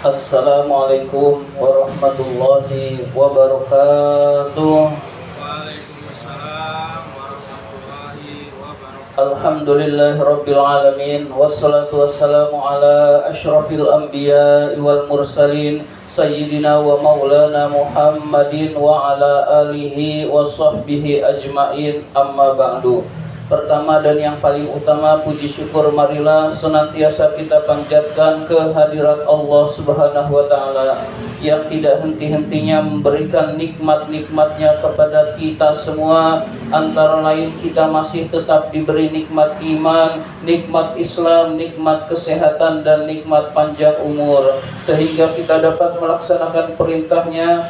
Assalamualaikum warahmatullahi wabarakatuh. Waalaikumsalam warahmatullahi wabarakatuh. Alhamdulillahi rabbil alamin. Wassalatu wassalamu ala asyrafil anbiya'i wal mursalin Sayyidina wa maulana Muhammadin wa ala alihi wa sahbihi ajma'in. Amma ba'du. Pertama dan yang paling utama, puji syukur marilah senantiasa kita panjatkan kehadirat Allah Subhanahu wa Ta'ala yang tidak henti-hentinya memberikan nikmat-nikmatnya kepada kita semua. Antara lain kita masih tetap diberi nikmat iman, nikmat Islam, nikmat kesehatan, dan nikmat panjang umur, sehingga kita dapat melaksanakan perintahnya,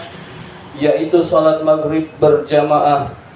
yaitu salat maghrib berjamaah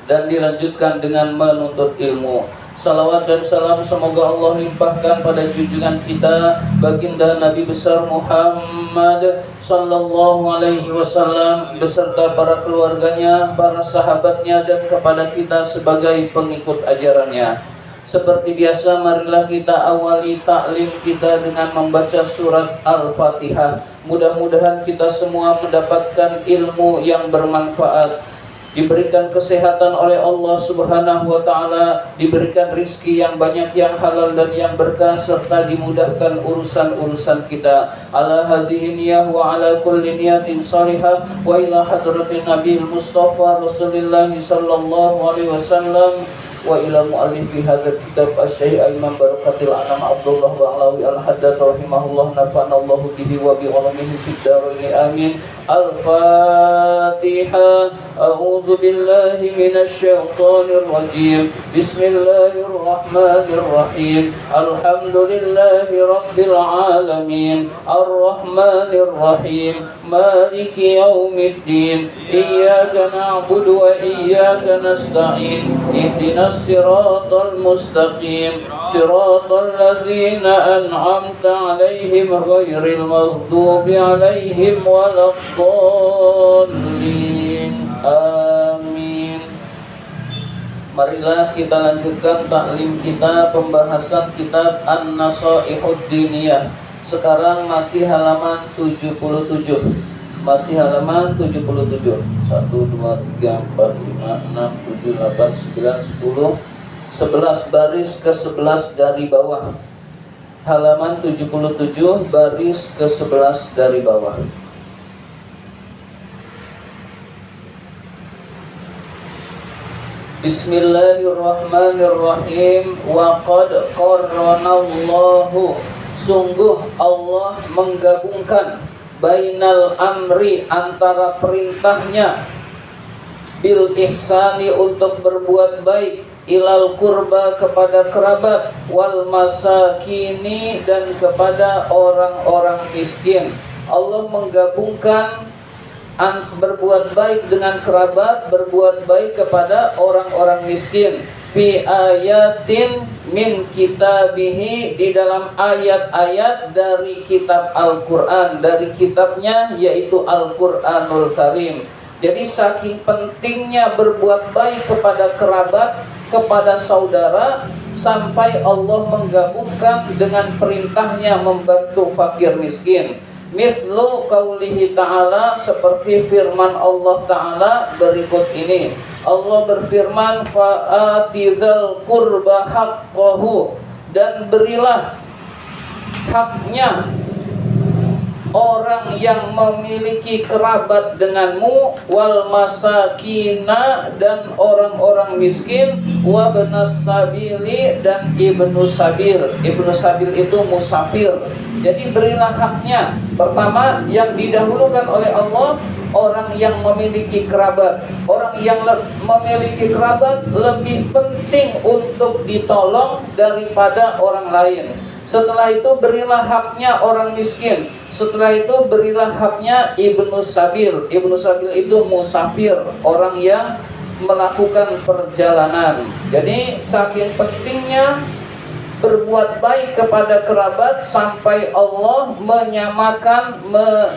dan dilanjutkan dengan menuntut ilmu. Salawat dan salam semoga Allah limpahkan pada junjungan kita baginda Nabi besar Muhammad sallallahu alaihi wasallam beserta para keluarganya, para sahabatnya, dan kepada kita sebagai pengikut ajarannya. Seperti biasa, marilah kita awali taklim kita dengan membaca surat Al-Fatihah. Mudah-mudahan kita semua mendapatkan ilmu yang bermanfaat, diberikan kesehatan oleh Allah Subhanahu wa Ta'ala, diberikan rizki yang banyak, yang halal dan yang berkah, serta dimudahkan urusan-urusan kita. Ala hadhihi niyah wa ala kulli niyatin salihah wa ila hadratin Nabi Mustafa Rasulullah sallallahu alaihi wasallam wa ila mu'allifi hadzal kitab asy-syekh Imam Barakatil Anam Abdullah Ba'lawi Al-Haddad rahimahullah, nafa'ana Allahu bihi wa bi ulamihi fid dharain amin. Al-Fatihah. A'udzu billahi minasy syaithanir rajim. Bismillahirrahmanirrahim. Alhamdulillahi rabbil alamin. Ar-Rahmanir Rahim. Maliki yaumiddin. Iyyaka na'budu wa iyyaka nasta'in. Ihdinas siratal mustaqim. Siratal ladzina an'amta 'alaihim ghairil maghdubi 'alaihim waladdallin. Amin. Marilah kita lanjutkan taklim kita, pembahasan kitab An-Nasaihud Diniyah. Sekarang masih halaman 77. Masih halaman 77. 1 2 3 4 5 6 7 8 9 10 11 baris ke-11 dari bawah. Halaman 77 baris ke-11 dari bawah. Bismillahirrahmanirrahim. Wa qad qarranallahu, sungguh Allah menggabungkan bainal amri, antara perintahnya, bil ihsani, untuk berbuat baik, ilal kurba, kepada kerabat, wal masakini, dan kepada orang-orang miskin. Allah menggabungkan berbuat baik dengan kerabat, berbuat baik kepada orang-orang miskin. Fi ayatin min kitabihi, di dalam ayat-ayat dari kitab Al-Quran, dari kitabnya yaitu Al-Quranul Karim. Jadi saking pentingnya berbuat baik kepada kerabat, kepada saudara, sampai Allah menggabungkan dengan perintahnya membantu fakir miskin. Mithlu qaulihi ta'ala, seperti firman Allah Ta'ala berikut ini. Allah berfirman, fa'atizal qurba haqqahu, dan berilah haknya orang yang memiliki kerabat denganmu, wal masakina, dan orang-orang miskin, wabnas sabili, dan ibnu sabil. Ibnu sabil itu musafir. Jadi berilah haknya. Pertama yang didahulukan oleh Allah, orang yang memiliki kerabat. Orang yang memiliki kerabat lebih penting untuk ditolong daripada orang lain. Setelah itu berilah haknya orang miskin. Setelah itu berilah haknya ibnu sabil. Ibnu sabil itu musafir, orang yang melakukan perjalanan. Jadi saking pentingnya berbuat baik kepada kerabat, sampai Allah menyamakan,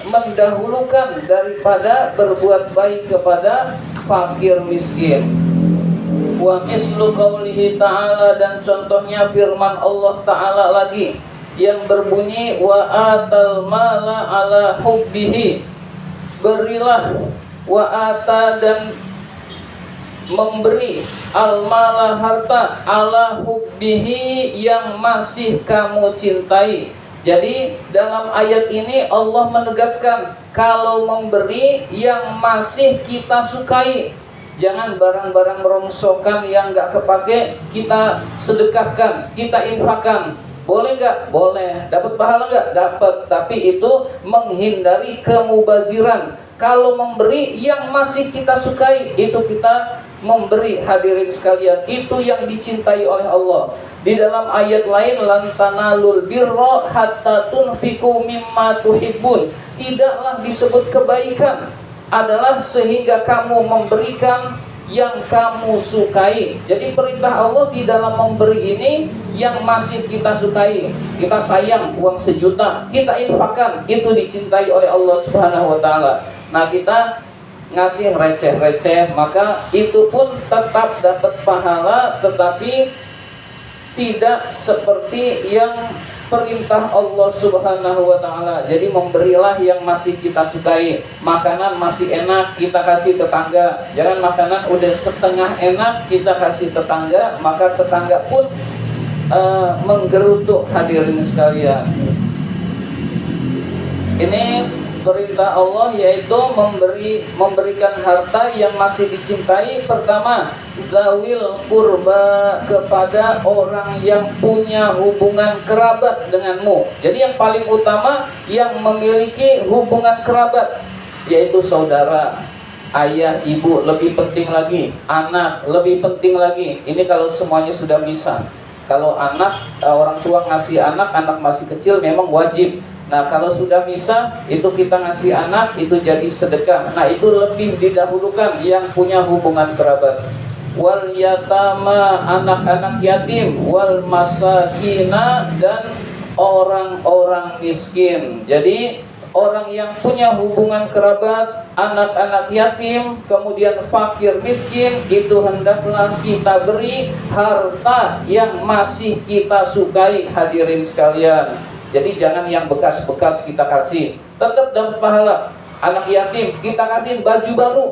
mendahulukan daripada berbuat baik kepada fakir miskin. Wa mislu qaulihi ta'ala, dan contohnya firman Allah Ta'ala lagi. yang berbunyi wa atal mala ala hubbihi, berilah, wa ata dan memberi, al mala harta, ala hubbihi yang masih kamu cintai. Jadi dalam ayat ini Allah menegaskan kalau memberi yang masih kita sukai. Jangan barang-barang rongsokan yang gak kepake kita sedekahkan, kita infakkan. Boleh nggak? Boleh. Dapat pahala nggak? Dapat. Tapi itu menghindari kemubaziran. Kalau memberi yang masih kita sukai, itu kita memberi, hadirin sekalian. Itu yang dicintai oleh Allah. Di dalam ayat lain, lan tanalul birra hatta tunfiqu mimma tuhibbun. Tidaklah disebut kebaikan adalah sehingga kamu memberikan yang kamu sukai. Jadi perintah Allah di dalam memberi ini yang masih kita sukai. Kita sayang uang 1 juta, kita infakkan, itu dicintai oleh Allah Subhanahu wa taala. Nah, kita ngasih receh-receh, maka itu pun tetap dapat pahala, tetapi tidak seperti yang perintah Allah Subhanahu wa taala. Jadi memberilah yang masih kita sukai. Makanan masih enak kita kasih tetangga. Jangan makanan udah setengah enak kita kasih tetangga, maka tetangga pun menggerutu, hadirin sekalian. Ini perintah Allah, yaitu memberikan harta yang masih dicintai. Pertama, zawil qurba, kepada orang yang punya hubungan kerabat denganmu. Jadi yang paling utama yang memiliki hubungan kerabat, yaitu saudara, ayah, ibu, lebih penting lagi anak, lebih penting lagi. Ini kalau semuanya sudah misah. Kalau anak, orang tua ngasih anak masih kecil memang wajib. Nah, kalau sudah misah, itu kita ngasih anak, itu jadi sedekah. Nah, itu lebih didahulukan yang punya hubungan kerabat. Wal yatama, anak-anak yatim, wal masakina, dan orang-orang miskin. Jadi orang yang punya hubungan kerabat, anak-anak yatim, kemudian fakir miskin, itu hendaklah kita beri harta yang masih kita sukai, hadirin sekalian. Jadi jangan yang bekas-bekas kita kasih, tetap dapat pahala. Anak yatim kita kasih baju baru,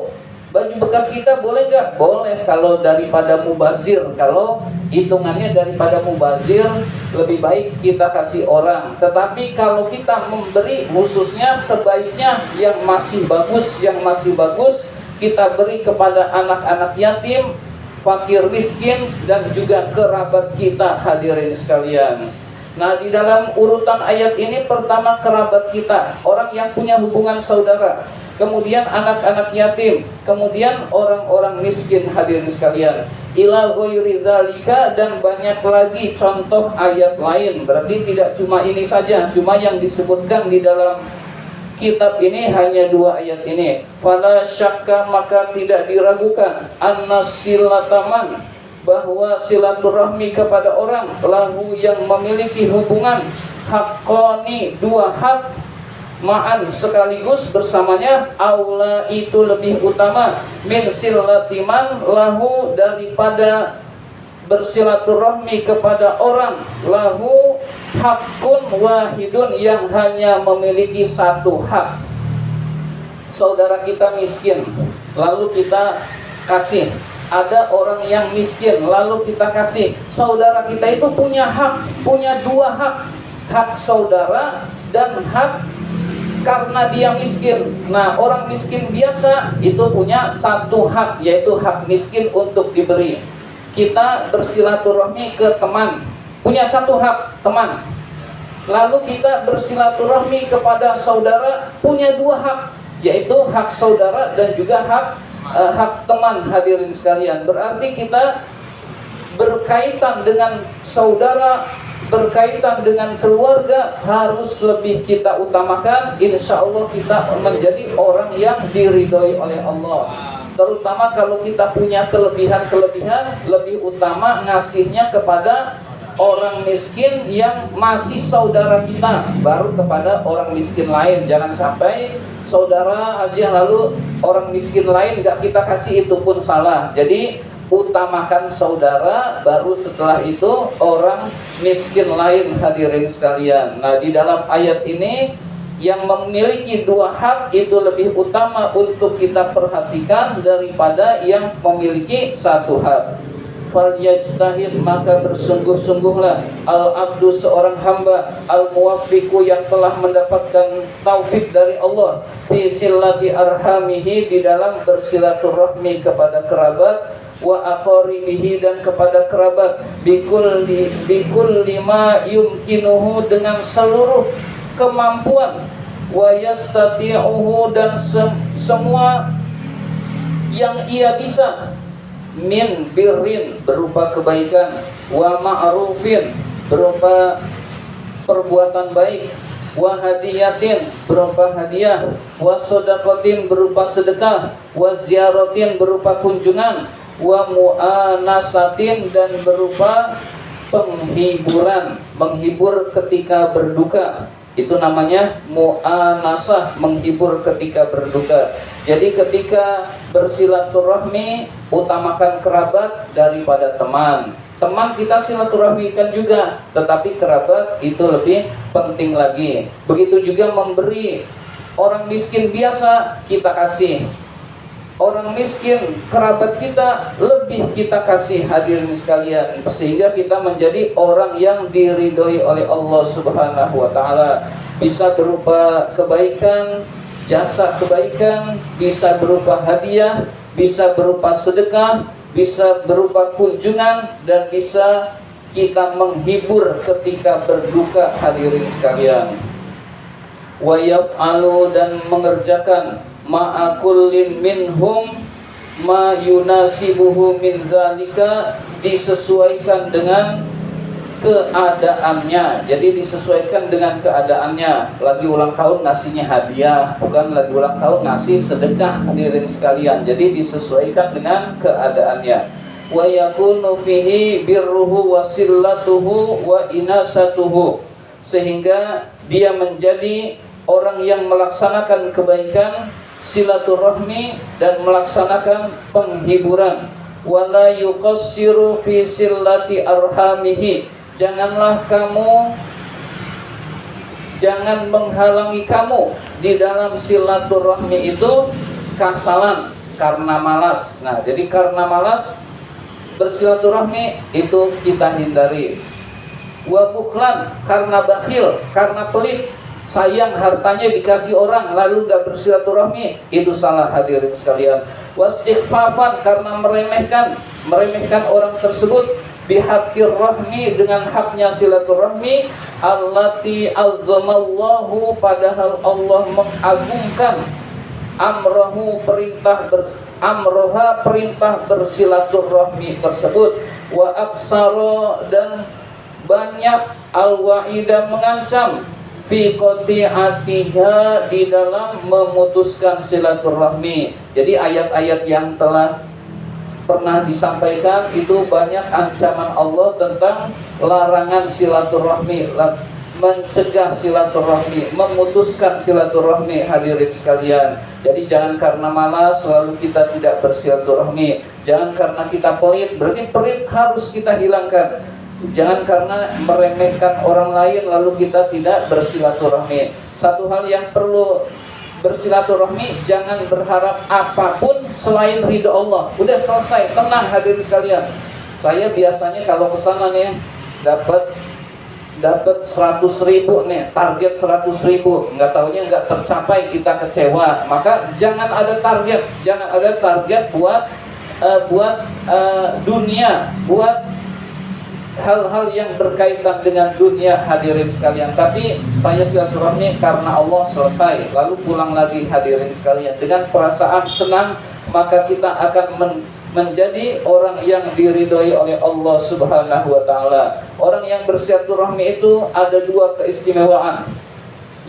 baju bekas kita boleh nggak? Boleh, kalau daripada mubazir. Kalau hitungannya daripada mubazir, lebih baik kita kasih orang. Tetapi kalau kita memberi, khususnya sebaiknya yang masih bagus, kita beri kepada anak-anak yatim, fakir miskin, dan juga kerabat kita, hadirin sekalian. Nah, di dalam urutan ayat ini pertama kerabat kita, orang yang punya hubungan saudara, kemudian anak-anak yatim, kemudian orang-orang miskin, hadirin sekalian. Ila ghairi dzalika, dan banyak lagi contoh ayat lain. Berarti tidak cuma ini saja, cuma yang disebutkan di dalam kitab ini hanya 2 ayat ini. Fala syakka, maka tidak diragukan, annasilataman, bahwa silaturahmi kepada orang, lahu yang memiliki hubungan, haqqani, 2 hak, ma'an sekaligus bersamanya, aula itu lebih utama, min silatiman lahu daripada bersilaturahmi kepada orang, lahu hakun wahidun yang hanya memiliki 1 hak. Saudara kita miskin, lalu kita kasih. Ada orang yang miskin, lalu kita kasih. Saudara kita itu punya hak, punya 2 hak. Hak saudara dan hak karena dia miskin. Nah, orang miskin biasa itu punya 1 hak, yaitu hak miskin untuk diberi. Kita bersilaturahmi ke teman, punya 1 hak, teman. Lalu kita bersilaturahmi kepada saudara, punya 2 hak, yaitu hak saudara dan juga hak teman, hadirin sekalian. Berarti kita berkaitan dengan saudara, berkaitan dengan keluarga, harus lebih kita utamakan. Insya Allah kita menjadi orang yang diridhoi oleh Allah. Terutama kalau kita punya kelebihan, lebih utama ngasihnya kepada orang miskin yang masih saudara kita, baru kepada orang miskin lain. Jangan sampai saudara aja lalu orang miskin lain gak kita kasih, itu pun salah. Jadi utamakan saudara, baru setelah itu orang miskin lain, hadirin sekalian. Nah, di dalam ayat ini yang memiliki dua hak itu lebih utama untuk kita perhatikan daripada yang memiliki satu hak. Falyajtahid, maka bersungguh-sungguhlah al-abdu, seorang hamba, al-muwaffiqu, yang telah mendapatkan taufik dari Allah, fi silati arhamihi, di dalam bersilaturahmi kepada kerabat, wa aqaribihi, dan kepada kerabat, bikul lima yumkinuhu, dengan seluruh kemampuan, wa yastati'uhu, dan semua yang ia bisa, min birrin, berupa kebaikan, wa ma'rufin, berupa perbuatan baik, wa hadiyatin, berupa hadiah, wa sedaqatin, berupa sedekah, wa ziyaratin, berupa kunjungan, wa mu'anasatin, dan berupa penghiburan, menghibur ketika berduka. Itu namanya mu'anasah, menghibur ketika berduka. Jadi ketika bersilaturahmi, utamakan kerabat daripada teman. Teman kita silaturahmikan juga, tetapi kerabat itu lebih penting lagi. Begitu juga memberi. Orang miskin biasa kita kasih, orang miskin kerabat kita lebih kita kasih, hadirin sekalian, sehingga kita menjadi orang yang diridhoi oleh Allah Subhanahu wa taala. Bisa berupa kebaikan, jasa kebaikan, bisa berupa hadiah, bisa berupa sedekah, bisa berupa kunjungan, dan bisa kita menghibur ketika berduka, hadirin sekalian. Wa yaf'alu, dan mengerjakan ma'akullin minhum ma yunasibuhu min zalika, disesuaikan dengan keadaannya. Jadi disesuaikan dengan keadaannya. Lagi ulang tahun ngasihnya hadiah, bukan lagi ulang tahun ngasih sedekah, hadirin sekalian. Jadi disesuaikan dengan keadaannya. Wa yakunu fihi birruhu wa sillatuhu wa inasatuhu, sehingga dia menjadi orang yang melaksanakan kebaikan, silaturahmi, dan melaksanakan penghiburan. Wala yuqassiru fi sillati arhamihi, jangan menghalangi kamu di dalam silaturahmi itu kasalan, karena malas. Nah, jadi karena malas bersilaturahmi itu kita hindari. Wa bukhlan, karena bakhil, karena pelit, sayang hartanya dikasih orang lalu gak bersilaturahmi, itu salah, hadirin sekalian. Wastighfafan, karena meremehkan orang tersebut, bihaqqir rahmi, dengan haknya silaturahmi, allati azzamallahu, padahal Allah mengagungkan, amroha, perintah bersilaturahmi tersebut, wa aksara, dan banyak, al-wa'ida, mengancam, fi qati'atiha, di dalam memutuskan silaturahmi. Jadi ayat-ayat yang telah pernah disampaikan itu banyak ancaman Allah tentang larangan silaturahmi, mencegah silaturahmi, memutuskan silaturahmi, hadirin sekalian. Jadi jangan karena malas lalu kita tidak bersilaturahmi. Jangan karena kita pelit, berarti pelit harus kita hilangkan. Jangan karena meremehkan orang lain lalu kita tidak bersilaturahmi. Satu hal yang perlu bersilaturahmi, jangan berharap apapun selain ridho Allah. Udah selesai, tenang, hadirin sekalian. Saya biasanya kalau kesana nih dapat 100.000 nih, target 100.000, nggak taunya nggak tercapai, kita kecewa. Maka jangan ada target buat dunia, buat hal-hal yang berkaitan dengan dunia, hadirin sekalian. Tapi saya silaturahmi karena Allah, selesai, lalu pulang lagi, hadirin sekalian, dengan perasaan senang, maka kita akan menjadi orang yang diridhoi oleh Allah Subhanahu wa taala. Orang yang bersilaturahmi itu ada dua keistimewaan,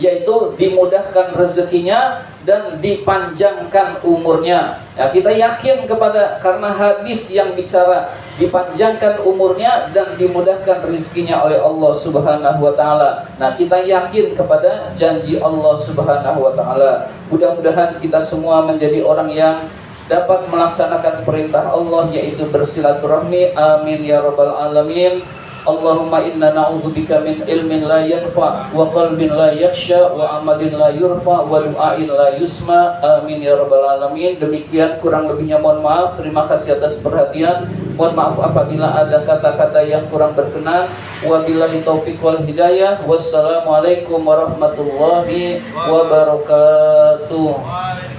yaitu dimudahkan rezekinya dan dipanjangkan umurnya. Ya, kita yakin karena hadis yang bicara dipanjangkan umurnya dan dimudahkan rezekinya oleh Allah Subhanahu wa taala. Nah, kita yakin kepada janji Allah Subhanahu wa taala. Mudah-mudahan kita semua menjadi orang yang dapat melaksanakan perintah Allah yaitu bersilaturahmi. Amin ya rabbal alamin. Allahumma inna na'udzubika min ilmin la yanfa wa qalbin la yakhsha wa amalin la yurfa wa du'ain la yusma. Amin ya rabbal alamin. Demikian, kurang lebihnya mohon maaf. Terima kasih atas perhatian. Mohon maaf apabila ada kata-kata yang kurang berkenan. Wabillahi taufiq wal hidayah. Wassalamualaikum warahmatullahi wabarakatuh.